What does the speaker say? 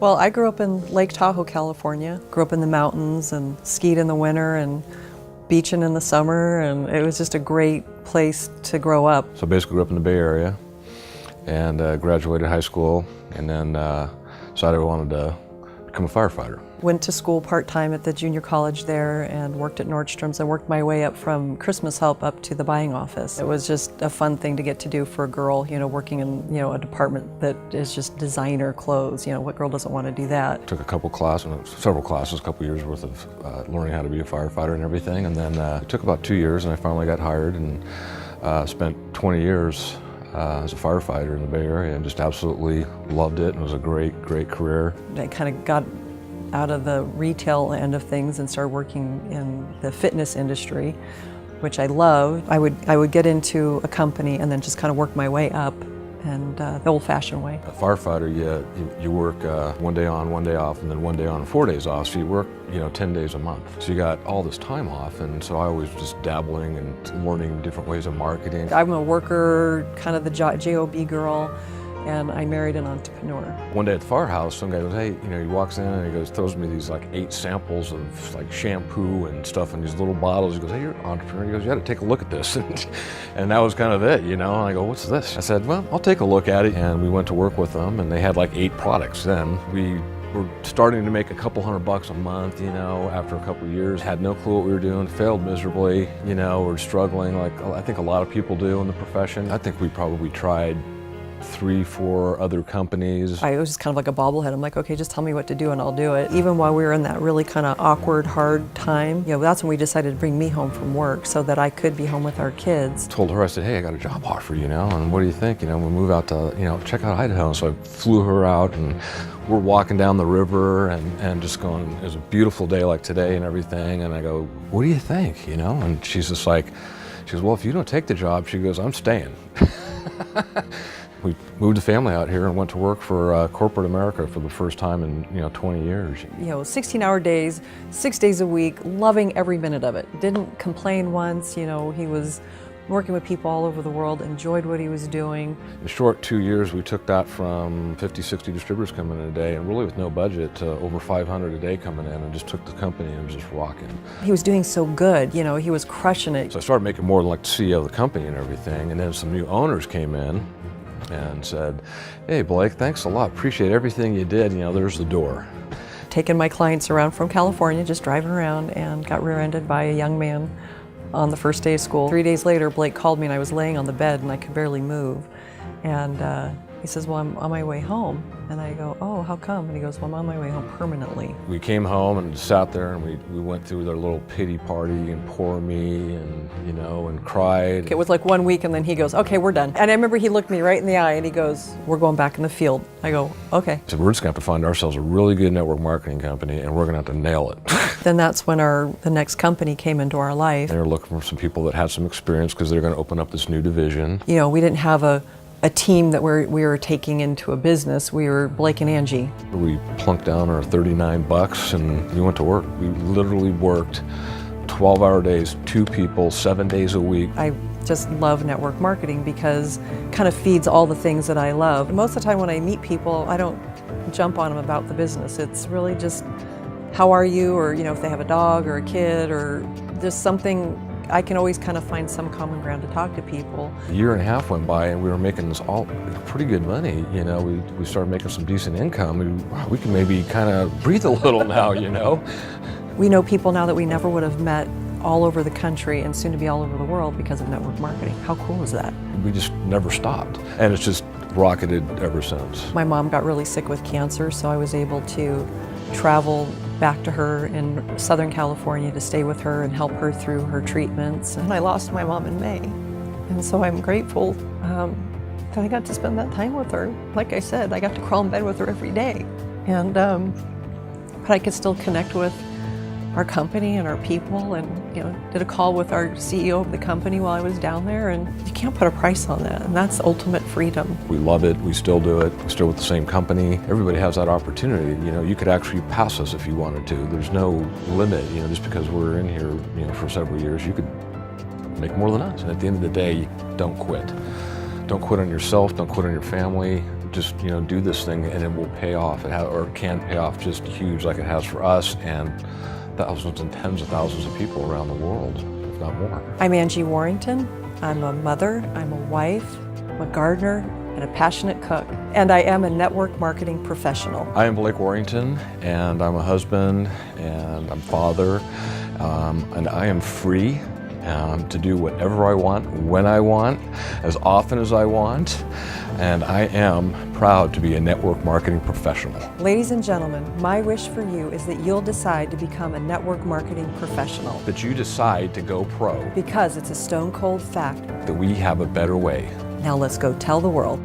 Well, I grew up in Lake Tahoe, California. Grew up in the mountains and skied in the winter and beaching in the summer, and it was just a great place to grow up. So basically grew up in the Bay Area and graduated high school, and then decided I wanted to become a firefighter. Went to school part-time at the junior college there and worked at Nordstrom's. I worked my way up from Christmas help up to the buying office. It was just a fun thing to get to do for a girl, working in, a department that is just designer clothes. What girl doesn't want to do that? Took a couple classes, several classes, a couple years worth of learning how to be a firefighter and everything, and then it took about 2 years and I finally got hired and spent 20 years as a firefighter in the Bay Area and just absolutely loved it. It was a great career. I kind of got out of the retail end of things and started working in the fitness industry, which I love. I would get into a company and then just kind of work my way up, and the old-fashioned way. A firefighter, you work 1 day on, 1 day off, and then 1 day on, 4 days off. So you work, 10 days a month. So you got all this time off, and so I was just dabbling and learning different ways of marketing. I'm a worker, kind of the job girl, and I married an entrepreneur. One day at the firehouse, some guy goes, hey, he walks in and he goes, throws me these 8 samples of shampoo and stuff in these little bottles. He goes, hey, you're an entrepreneur. He goes, you got to take a look at this. And that was kind of it, and I go, what's this? I said, well, I'll take a look at it. And we went to work with them, and they had 8 products then. We were starting to make a couple $100 a month, after a couple of years. Had no clue what we were doing, failed miserably, we're struggling like I think a lot of people do in the profession. I think we probably tried 3-4 other companies. I was just kind of like a bobblehead. I'm like, okay, just tell me what to do and I'll do it. Even while we were in that really kind of awkward, hard time, that's when we decided to bring me home from work so that I could be home with our kids. Told her, I said, hey, I got a job offer, and what do you think? We'll move out to, check out Idaho. So I flew her out, and we're walking down the river and just going, it was a beautiful day like today and everything. And I go, what do you think? And she's just like, she goes, well, if you don't take the job, she goes, I'm staying. We moved the family out here and went to work for corporate America for the first time in 20 years. 16-hour days, 6 days a week, loving every minute of it. Didn't complain once. He was working with people all over the world, enjoyed what he was doing. In a short 2 years, we took that from 50, 60 distributors coming in a day, and really with no budget, to over 500 a day coming in, and just took the company and was just rocking. He was doing so good, he was crushing it. So I started making more than the CEO of the company and everything, and then some new owners came in and said, hey Blake, thanks a lot, appreciate everything you did, there's the door. Taking my clients around from California, just driving around, and got rear-ended by a young man on the first day of school. 3 days later, Blake called me and I was laying on the bed and I could barely move. And he says, well, I'm on my way home. And I go, oh, how come? And he goes, well, I'm on my way home permanently. We came home and sat there and we went through their little pity party and poor me and, and cried. It was 1 week and then he goes, okay, we're done. And I remember he looked me right in the eye and he goes, we're going back in the field. I go, okay. So we're just going to have to find ourselves a really good network marketing company and we're going to have to nail it. Then that's when the next company came into our life. They were looking for some people that had some experience because they're going to open up this new division. We didn't have a team that we were taking into a business. We were Blake and Angie. We plunked down our $39 and we went to work. We literally worked 12-hour days, 2 people, 7 days a week. I just love network marketing because it kind of feeds all the things that I love. Most of the time when I meet people, I don't jump on them about the business. It's really just, how are you? Or, if they have a dog or a kid or just something. I can always kind of find some common ground to talk to people. A year and a half went by and we were making this all pretty good money. We started making some decent income. We can maybe kind of breathe a little now, We know people now that we never would have met all over the country and soon to be all over the world because of network marketing. How cool is that? We just never stopped. And it's just rocketed ever since. My mom got really sick with cancer, so I was able to travel back to her in Southern California to stay with her and help her through her treatments. And I lost my mom in May. And so I'm grateful that I got to spend that time with her. Like I said, I got to crawl in bed with her every day. And but I could still connect with our company and our people, and did a call with our CEO of the company while I was down there, and you can't put a price on that, and that's ultimate freedom. We love it, we still do it, we're still with the same company. Everybody has that opportunity. You could actually pass us if you wanted to. There's no limit, just because we're in here, for several years, you could make more than us. And at the end of the day, don't quit. Don't quit on yourself, don't quit on your family. just do this thing and it will pay off. Or can pay off just huge like it has for us and thousands and tens of thousands of people around the world, if not more. I'm Angie Warrington. I'm a mother, I'm a wife, I'm a gardener, and a passionate cook. And I am a network marketing professional. I am Blake Warrington, and I'm a husband, and I'm father, and I am free to do whatever I want, when I want, as often as I want, and I am proud to be a network marketing professional. Ladies and gentlemen, my wish for you is that you'll decide to become a network marketing professional. That you decide to go pro. Because it's a stone cold fact. That we have a better way. Now let's go tell the world.